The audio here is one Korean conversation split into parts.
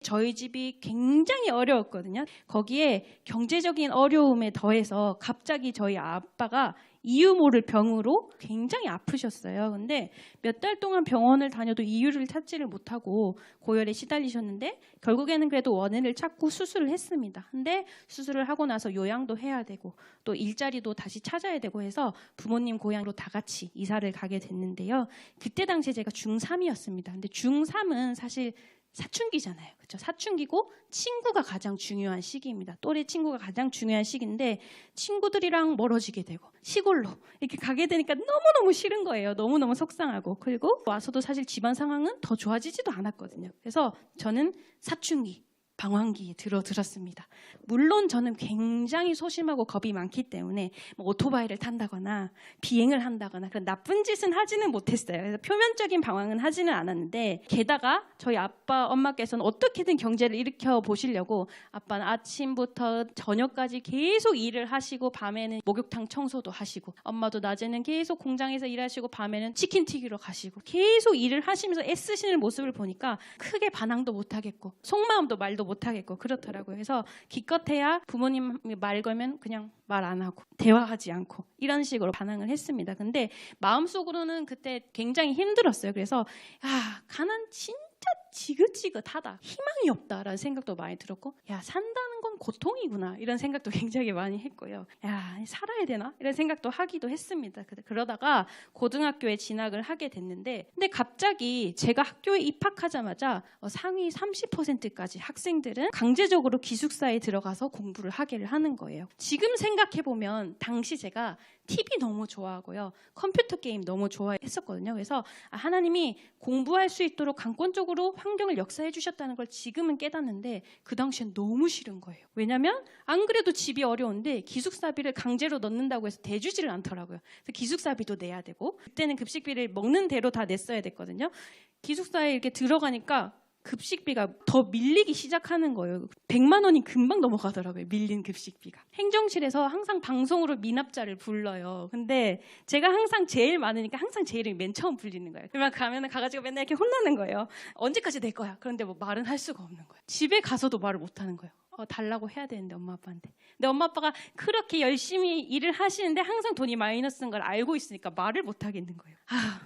저희 집이 굉장히 어려웠거든요. 거기에 경제적인 어려움에 더해서 갑자기 저희 아빠가 이유 모를 병으로 굉장히 아프셨어요. 근데 몇 달 동안 병원을 다녀도 이유를 찾지를 못하고 고열에 시달리셨는데 결국에는 그래도 원인을 찾고 수술을 했습니다. 근데 수술을 하고 나서 요양도 해야 되고 또 일자리도 다시 찾아야 되고 해서 부모님 고향으로 다 같이 이사를 가게 됐는데요. 그때 당시에 제가 중3이었습니다. 근데 중3은 사실 사춘기잖아요. 그렇죠? 사춘기고 친구가 가장 중요한 시기입니다. 또래 친구가 가장 중요한 시기인데 친구들이랑 멀어지게 되고 시골로 이렇게 가게 되니까 너무너무 싫은 거예요. 너무너무 속상하고. 그리고 와서도 사실 집안 상황은 더 좋아지지도 않았거든요. 그래서 저는 사춘기, 방황기에 들었습니다. 물론 저는 굉장히 소심하고 겁이 많기 때문에 뭐 오토바이를 탄다거나 비행을 한다거나 그런 나쁜 짓은 하지는 못했어요. 그래서 표면적인 방황은 하지는 않았는데 게다가 저희 아빠 엄마께서는 어떻게든 경제를 일으켜 보시려고 아빠는 아침부터 저녁까지 계속 일을 하시고 밤에는 목욕탕 청소도 하시고 엄마도 낮에는 계속 공장에서 일하시고 밤에는 치킨 튀기러 가시고 계속 일을 하시면서 애쓰시는 모습을 보니까 크게 반항도 못하겠고 속마음도 말도 못하겠고 그렇더라고요. 그래서 기껏해야 부모님 말 걸면 그냥 말 안 하고 대화하지 않고 이런 식으로 반항을 했습니다. 근데 마음속으로는 그때 굉장히 힘들었어요. 그래서 가난 진짜 지긋지긋하다. 희망이 없다라는 생각도 많이 들었고 산다는 건 고통이구나 이런 생각도 굉장히 많이 했고요. 살아야 되나? 이런 생각도 하기도 했습니다. 그러다가 고등학교에 진학을 하게 됐는데 근데 갑자기 제가 학교에 입학하자마자 상위 30%까지 학생들은 강제적으로 기숙사에 들어가서 공부를 하기를 하는 거예요. 지금 생각해보면 당시 제가 TV 너무 좋아하고요. 컴퓨터 게임 너무 좋아했었거든요. 그래서 하나님이 공부할 수 있도록 강권적으로 환경을 역사해 주셨다는 걸 지금은 깨닫는데 그 당시엔 너무 싫은 거예요. 왜냐하면 안 그래도 집이 어려운데 기숙사비를 강제로 넣는다고 해서 대주지를 않더라고요. 그래서 기숙사비도 내야 되고 그때는 급식비를 먹는 대로 다 냈어야 됐거든요. 기숙사에 이렇게 들어가니까 급식비가 더 밀리기 시작하는 거예요. 100만 원이 금방 넘어가더라고요. 밀린 급식비가. 행정실에서 항상 방송으로 미납자를 불러요. 근데 제가 항상 제일 많으니까 항상 제 이름이 맨 처음 불리는 거예요. 그러면 가면은 가가지고 맨날 이렇게 혼나는 거예요. 언제까지 낼 거야? 그런데 뭐 말은 할 수가 없는 거예요. 집에 가서도 말을 못 하는 거예요. 달라고 해야 되는데 엄마 아빠한테. 근데 엄마 아빠가 그렇게 열심히 일을 하시는데 항상 돈이 마이너스인 걸 알고 있으니까 말을 못 하겠는 거예요.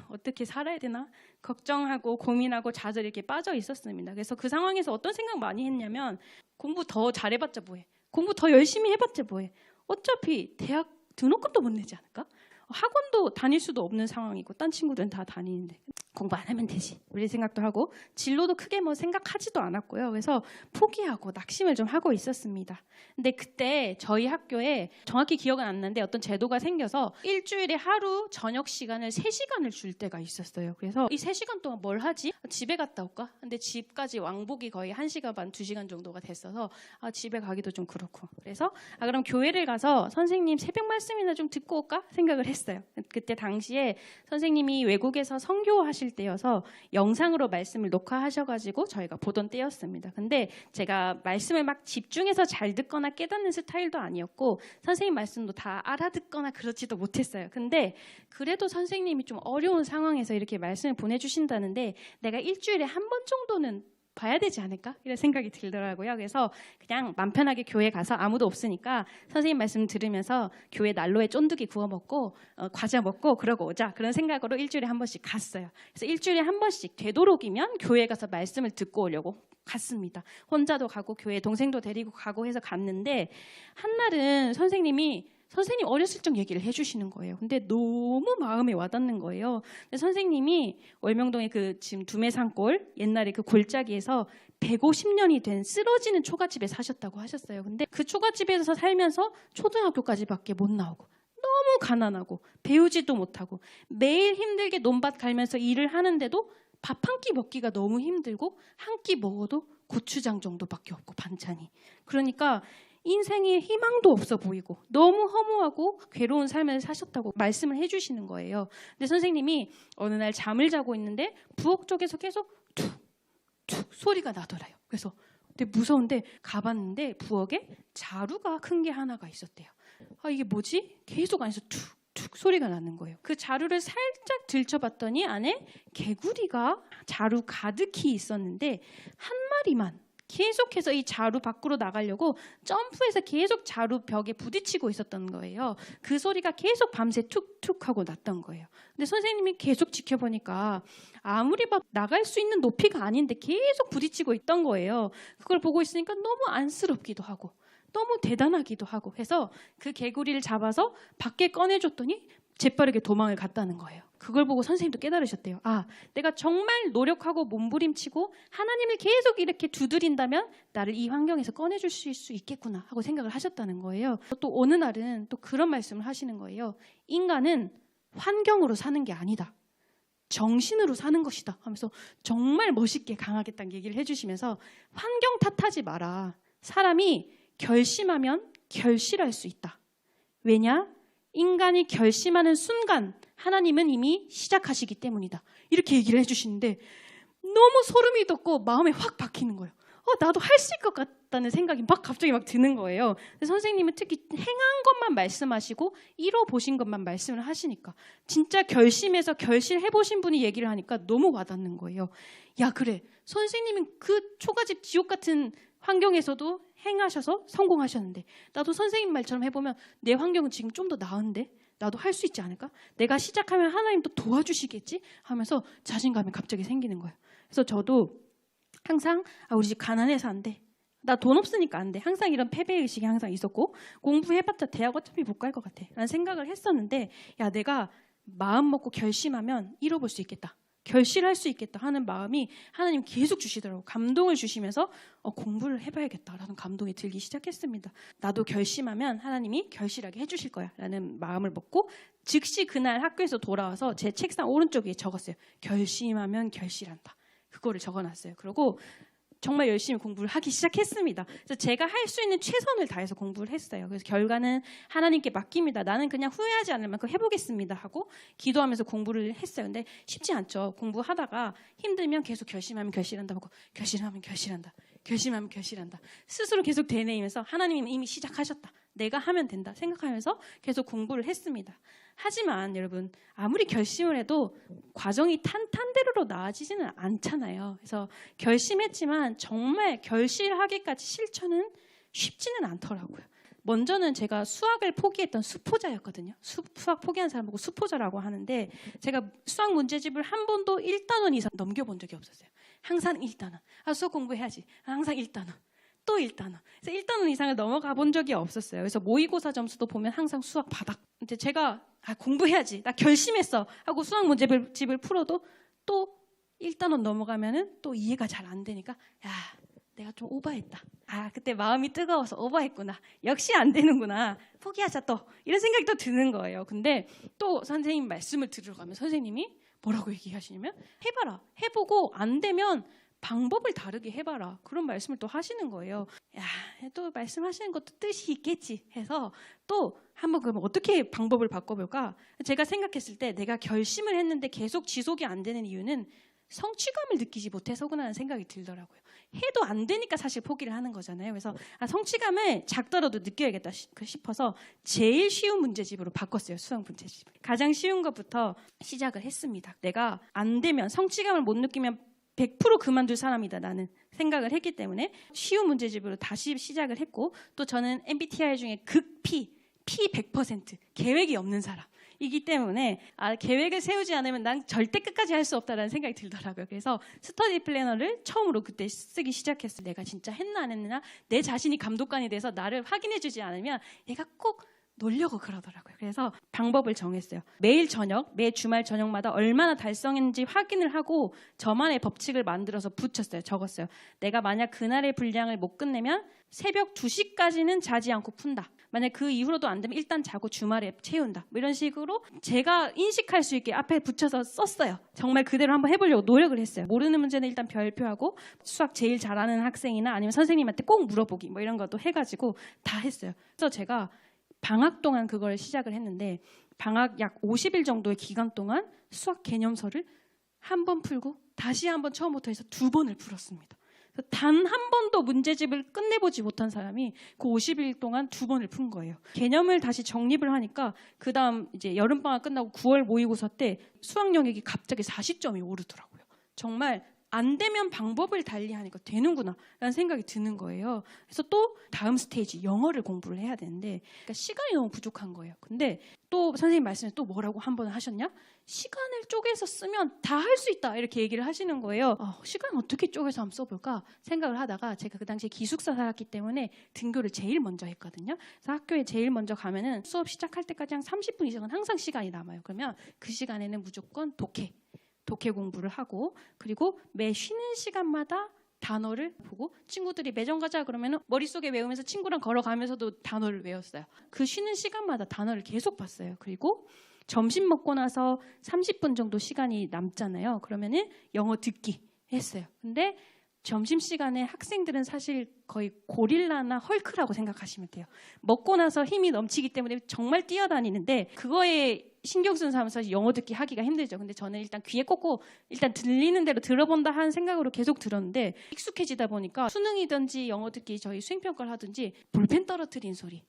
어떻게 살아야 되나? 걱정하고 고민하고 좌절이 이렇게 빠져 있었습니다. 그래서 그 상황에서 어떤 생각 많이 했냐면 공부 더 잘해봤자 뭐해? 공부 더 열심히 해봤자 뭐해? 어차피 대학 등록금도 못 내지 않을까? 학원도 다닐 수도 없는 상황이고 딴 친구들은 다 다니는데 공부 안 하면 되지 우리 생각도 하고 진로도 크게 뭐 생각하지도 않았고요. 그래서 포기하고 낙심을 좀 하고 있었습니다. 근데 그때 저희 학교에 정확히 기억은 안 나는데 어떤 제도가 생겨서 일주일에 하루 저녁 시간을 3시간을 줄 때가 있었어요. 그래서 이 3시간 동안 뭘 하지? 집에 갔다 올까? 근데 집까지 왕복이 거의 1시간 반, 2시간 정도가 됐어서 집에 가기도 좀 그렇고 그래서 그럼 교회를 가서 선생님 새벽 말씀이나 좀 듣고 올까? 생각을 했어요. 그때 당시에 선생님이 외국에서 선교하실 때여서 영상으로 말씀을 녹화하셔가지고 저희가 보던 때였습니다. 근데 제가 말씀을 막 집중해서 잘 듣거나 깨닫는 스타일도 아니었고 선생님 말씀도 다 알아듣거나 그렇지도 못했어요. 근데 그래도 선생님이 좀 어려운 상황에서 이렇게 말씀을 보내주신다는데 내가 일주일에 한 번 정도는 봐야 되지 않을까? 이런 생각이 들더라고요. 그래서 그냥 맘 편하게 교회 가서 아무도 없으니까 선생님 말씀 들으면서 교회 난로에 쫀득이 구워 먹고 과자 먹고 그러고 오자. 그런 생각으로 일주일에 한 번씩 갔어요. 그래서 일주일에 한 번씩 되도록이면 교회 가서 말씀을 듣고 오려고 갔습니다. 혼자도 가고 교회 동생도 데리고 가고 해서 갔는데 한날은 선생님 어렸을 적 얘기를 해주시는 거예요. 근데 너무 마음에 와닿는 거예요. 근데 선생님이 월명동의 그 지금 두매산골 옛날에 그 골짜기에서 150년이 된 쓰러지는 초가집에 사셨다고 하셨어요. 근데 그 초가집에서 살면서 초등학교까지밖에 못 나오고 너무 가난하고 배우지도 못하고 매일 힘들게 논밭 갈면서 일을 하는데도 밥 한 끼 먹기가 너무 힘들고 한 끼 먹어도 고추장 정도밖에 없고 반찬이. 그러니까 인생에 희망도 없어 보이고 너무 허무하고 괴로운 삶을 사셨다고 말씀을 해주시는 거예요. 근데 선생님이 어느 날 잠을 자고 있는데 부엌 쪽에서 계속 툭툭 소리가 나더라요. 그래서 되게 무서운데 가봤는데 부엌에 자루가 큰 게 하나가 있었대요. 이게 뭐지? 계속 안에서 툭툭 소리가 나는 거예요. 그 자루를 살짝 들춰봤더니 안에 개구리가 자루 가득히 있었는데 한 마리만 계속해서 이 자루 밖으로 나가려고 점프해서 계속 자루 벽에 부딪히고 있었던 거예요. 그 소리가 계속 밤새 툭툭 하고 났던 거예요. 근데 선생님이 계속 지켜보니까 아무리 봐도 나갈 수 있는 높이가 아닌데 계속 부딪히고 있던 거예요. 그걸 보고 있으니까 너무 안쓰럽기도 하고 너무 대단하기도 하고 해서 그 개구리를 잡아서 밖에 꺼내줬더니 재빠르게 도망을 갔다는 거예요. 그걸 보고 선생님도 깨달으셨대요. 아, 내가 정말 노력하고 몸부림치고 하나님을 계속 이렇게 두드린다면 나를 이 환경에서 꺼내줄 수 있겠구나 하고 생각을 하셨다는 거예요. 또 어느 날은 또 그런 말씀을 하시는 거예요. 인간은 환경으로 사는 게 아니다. 정신으로 사는 것이다 하면서 정말 멋있게 강하게 딱 얘기를 해주시면서 환경 탓하지 마라. 사람이 결심하면 결실할 수 있다. 왜냐? 인간이 결심하는 순간 하나님은 이미 시작하시기 때문이다. 이렇게 얘기를 해주시는데 너무 소름이 돋고 마음에 확 박히는 거예요. 나도 할 수 있을 것 같다는 생각이 갑자기 드는 거예요. 선생님은 특히 행한 것만 말씀하시고 이뤄보신 것만 말씀을 하시니까 진짜 결심해서 결실해보신 분이 얘기를 하니까 너무 와닿는 거예요. 야, 그래. 선생님은 그 초가집 지옥 같은 환경에서도 행하셔서 성공하셨는데 나도 선생님 말처럼 해보면 내 환경은 지금 좀 더 나은데 나도 할 수 있지 않을까? 내가 시작하면 하나님도 도와주시겠지? 하면서 자신감이 갑자기 생기는 거예요. 그래서 저도 항상 우리 집 가난해서 안 돼. 나 돈 없으니까 안 돼. 항상 이런 패배의식이 항상 있었고 공부해봤자 대학 어차피 못 갈 것 같아 라는 생각을 했었는데 야, 내가 마음 먹고 결심하면 이뤄볼 수 있겠다. 결실할 수 있겠다 하는 마음이 하나님 계속 주시더라고요. 감동을 주시면서 공부를 해봐야겠다라는 감동이 들기 시작했습니다. 나도 결심하면 하나님이 결실하게 해주실 거야 라는 마음을 먹고 즉시 그날 학교에서 돌아와서 제 책상 오른쪽에 적었어요. 결심하면 결실한다. 그거를 적어놨어요. 그리고 정말 열심히 공부를 하기 시작했습니다. 그래서 제가 할 수 있는 최선을 다해서 공부를 했어요. 그래서 결과는 하나님께 맡깁니다. 나는 그냥 후회하지 않을 만큼 해보겠습니다 하고 기도하면서 공부를 했어요. 근데 쉽지 않죠. 공부하다가 힘들면 계속 결심하면 결실한다 하고 결심하면 결실한다. 결심하면 결실한다. 스스로 계속 되뇌이면서 하나님은 이미 시작하셨다. 내가 하면 된다 생각하면서 계속 공부를 했습니다. 하지만 여러분 아무리 결심을 해도 과정이 탄탄대로로 나아지지는 않잖아요. 그래서 결심했지만 정말 결실하기까지 실천은 쉽지는 않더라고요. 먼저는 제가 수학을 포기했던 수포자였거든요. 수학 포기한 사람 보고 수포자라고 하는데 제가 수학 문제집을 한 번도 1단원 이상 넘겨본 적이 없었어요. 항상 1단원. 수학 공부해야지. 항상 1단원. 또 1단원. 그래서 1단원 이상을 넘어가 본 적이 없었어요. 그래서 모의고사 점수도 보면 항상 수학 바닥. 근데 제가 공부해야지. 나 결심했어. 하고 수학 문제집을 풀어도 또 1단원 넘어가면은 또 이해가 잘 안 되니까 야, 내가 좀 오버했다. 그때 마음이 뜨거워서 오버했구나. 역시 안 되는구나. 포기하자 또. 이런 생각이 또 드는 거예요. 근데 또 선생님 말씀을 들어가면 선생님이 뭐라고 얘기하시냐면 해봐라. 해보고 안 되면 방법을 다르게 해봐라. 그런 말씀을 또 하시는 거예요. 야, 또 말씀하시는 것도 뜻이 있겠지 해서 또 한번 그러면 어떻게 방법을 바꿔볼까? 제가 생각했을 때 내가 결심을 했는데 계속 지속이 안 되는 이유는 성취감을 느끼지 못해서구나 생각이 들더라고요. 해도 안 되니까 사실 포기를 하는 거잖아요. 그래서 성취감을 작더라도 느껴야겠다 싶어서 제일 쉬운 문제집으로 바꿨어요. 수학 문제집. 가장 쉬운 것부터 시작을 했습니다. 내가 안 되면 성취감을 못 느끼면 100% 그만둘 사람이다 나는 생각을 했기 때문에 쉬운 문제집으로 다시 시작을 했고 또 저는 MBTI 중에 극P, P 100% 계획이 없는 사람이기 때문에 계획을 세우지 않으면 난 절대 끝까지 할 수 없다라는 생각이 들더라고요. 그래서 스터디 플래너를 처음으로 그때 쓰기 시작했어요. 내가 진짜 했나 안 했나 내 자신이 감독관이 돼서 나를 확인해주지 않으면 얘가 꼭 놀려고 그러더라고요. 그래서 방법을 정했어요. 매일 저녁, 매 주말 저녁마다 얼마나 달성했는지 확인을 하고 저만의 법칙을 만들어서 붙였어요. 적었어요. 내가 만약 그날의 분량을 못 끝내면 새벽 2시까지는 자지 않고 푼다. 만약 그 이후로도 안 되면 일단 자고 주말에 채운다. 이런 식으로 제가 인식할 수 있게 앞에 붙여서 썼어요. 정말 그대로 한번 해보려고 노력을 했어요. 모르는 문제는 일단 별표하고 수학 제일 잘하는 학생이나 아니면 선생님한테 꼭 물어보기 이런 것도 해가지고 다 했어요. 그래서 제가 방학 동안 그걸 시작을 했는데 방학 약 50일 정도의 기간 동안 수학 개념서를 한 번 풀고 다시 한번 처음부터 해서 2번을 풀었습니다. 단 한 번도 문제집을 끝내보지 못한 사람이 그 50일 동안 2번을 푼 거예요. 개념을 다시 정립을 하니까 그 다음 이제 여름방학 끝나고 9월 모의고사 때 수학 영역이 갑자기 40점이 오르더라고요. 정말 안 되면 방법을 달리하니까 되는구나 라는 생각이 드는 거예요. 그래서 또 다음 스테이지 영어를 공부를 해야 되는데 그러니까 시간이 너무 부족한 거예요. 근데 또 선생님 말씀에 또 뭐라고 한 번 하셨냐? 시간을 쪼개서 쓰면 다 할 수 있다 이렇게 얘기를 하시는 거예요. 시간 어떻게 쪼개서 한번 써볼까 생각을 하다가 제가 그 당시에 기숙사 살았기 때문에 등교를 제일 먼저 했거든요. 그래서 학교에 제일 먼저 가면은 수업 시작할 때까지 한 30분 이상은 항상 시간이 남아요. 그러면 그 시간에는 무조건 독해 공부를 하고 그리고 매 쉬는 시간마다 단어를 보고 친구들이 매점 가자 그러면 머릿속에 외우면서 친구랑 걸어가면서도 단어를 외웠어요. 그 쉬는 시간마다 단어를 계속 봤어요. 그리고 점심 먹고 나서 30분 정도 시간이 남잖아요. 그러면은 영어 듣기 했어요. 근데 점심시간에 학생들은 사실 거의 고릴라나 헐크라고 생각하시면 돼요. 먹고 나서 힘이 넘치기 때문에 정말 뛰어다니는데 그거에 신경 쓰는 사람은 사실 영어 듣기 하기가 힘들죠. 근데 저는 일단 귀에 꽂고 일단 들리는 대로 들어본다 하는 생각으로 계속 들었는데 익숙해지다 보니까 수능이든지 영어 듣기 저희 수행평가를 하든지 볼펜 떨어뜨린 소리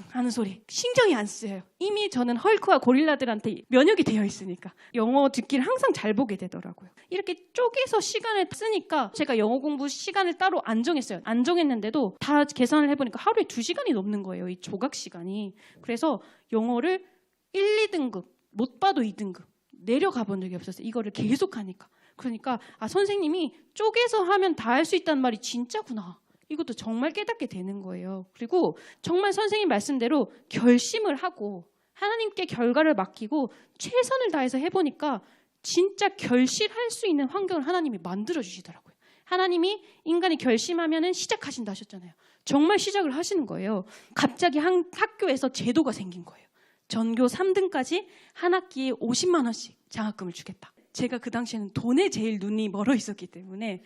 하는 소리 신경이 안 쓰여요. 이미 저는 헐크와 고릴라들한테 면역이 되어 있으니까 영어 듣기를 항상 잘 보게 되더라고요. 이렇게 쪼개서 시간을 쓰니까 제가 영어 공부 시간을 따로 안 정했어요. 안 정했는데도 다 계산을 해보니까 하루에 2시간이 넘는 거예요. 이 조각 시간이. 그래서 영어를 1, 2등급, 못 봐도 2등급 내려가 본 적이 없었어요. 이거를 계속 하니까. 그러니까 선생님이 쪼개서 하면 다 할 수 있다는 말이 진짜구나. 이것도 정말 깨닫게 되는 거예요. 그리고 정말 선생님 말씀대로 결심을 하고 하나님께 결과를 맡기고 최선을 다해서 해보니까 진짜 결실할 수 있는 환경을 하나님이 만들어주시더라고요. 하나님이 인간이 결심하면 시작하신다 하셨잖아요. 정말 시작을 하시는 거예요. 갑자기 학교에서 제도가 생긴 거예요. 전교 3등까지 한 학기에 50만 원씩 장학금을 주겠다. 제가 그 당시에는 돈에 제일 눈이 멀어 있었기 때문에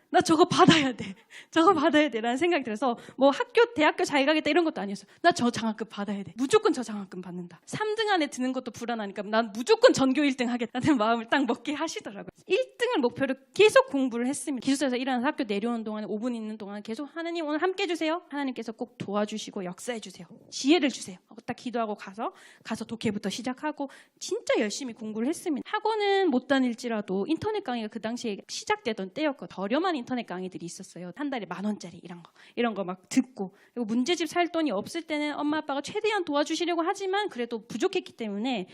나 저거 받아야 돼. 저거 받아야 돼 라는 생각이 들어서 뭐 대학교 잘 가겠다 이런 것도 아니었어요. 나 저 장학금 받아야 돼. 무조건 저 장학금 받는다. 3등 안에 드는 것도 불안하니까 난 무조건 전교 1등 하겠다는 마음을 딱 먹게 하시더라고요. 1등을 목표로 계속 공부를 했습니다. 기숙사에서 일하는 학교 내려오는 동안에 5분 있는 동안 계속 하나님 오늘 함께 해주세요. 하나님께서 꼭 도와주시고 역사해 주세요. 지혜를 주세요. 딱 기도하고 가서 독해부터 시작하고 진짜 열심히 공부를 했습니다. 학원은 못 다닐지라도 인터넷 강의가 그 당시에 시작되던 때였고 저렴한 인터넷 강의들이 있었어요. 한 달에 10,000원짜리 이런 거 막 듣고 그리고 문제집 살 돈이 없을 때는 엄마 아빠가 최대한 도와주시려고 하지만 그래도 부족했기 때문에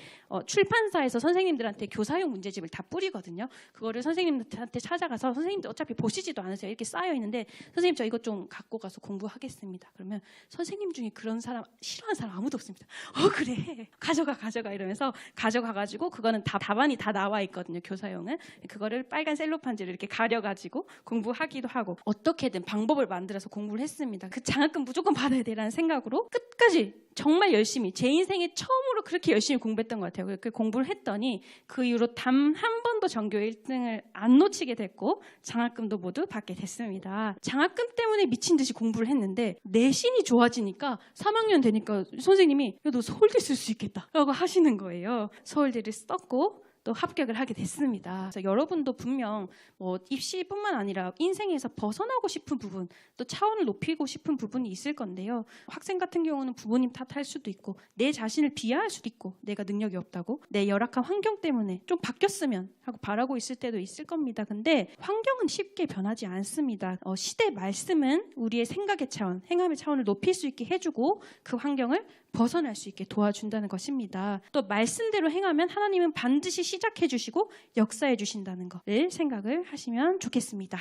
출판사에서 선생님들한테 교사용 문제집을 다 뿌리거든요. 그거를 선생님한테 찾아가서 선생님들 어차피 보시지도 않으세요. 이렇게 쌓여 있는데 선생님 저 이것 좀 갖고 가서 공부하겠습니다. 그러면 선생님 중에 그런 사람 싫어하는 사람 아무도 없습니다. 그래 가져가 이러면서 가져가가지고 그거는 다 답안이 다 나와 있거든요. 교사용은 그거를 빨간 셀로판지를 이렇게 가려가지고 공부하기도 하고 어떻게든 방법을 만들어서 공부를 했습니다. 그 장학금 무조건 받아야 되라는 생각으로 끝까지 정말 열심히 제 인생에 처음으로 그렇게 열심히 공부했던 것 같아요. 그렇게 공부를 했더니 그 이후로 단 한 번도 전교 1등을 안 놓치게 됐고 장학금도 모두 받게 됐습니다. 장학금 때문에 미친 듯이 공부를 했는데 내신이 좋아지니까 3학년 되니까 선생님이 야, 너 서울대 쓸 수 있겠다 라고 하시는 거예요. 서울대를 썼고 또 합격을 하게 됐습니다. 그래서 여러분도 분명 입시뿐만 아니라 인생에서 벗어나고 싶은 부분, 또 차원을 높이고 싶은 부분이 있을 건데요. 학생 같은 경우는 부모님 탓할 수도 있고 내 자신을 비하할 수도 있고 내가 능력이 없다고 내 열악한 환경 때문에 좀 바뀌었으면 하고 바라고 있을 때도 있을 겁니다. 근데 환경은 쉽게 변하지 않습니다. 시대 말씀은 우리의 생각의 차원, 행함의 차원을 높일 수 있게 해주고 그 환경을 벗어날 수 있게 도와준다는 것입니다. 또 말씀대로 행하면 하나님은 반드시 시작해 주시고 역사해 주신다는 것을 생각을 하시면 좋겠습니다.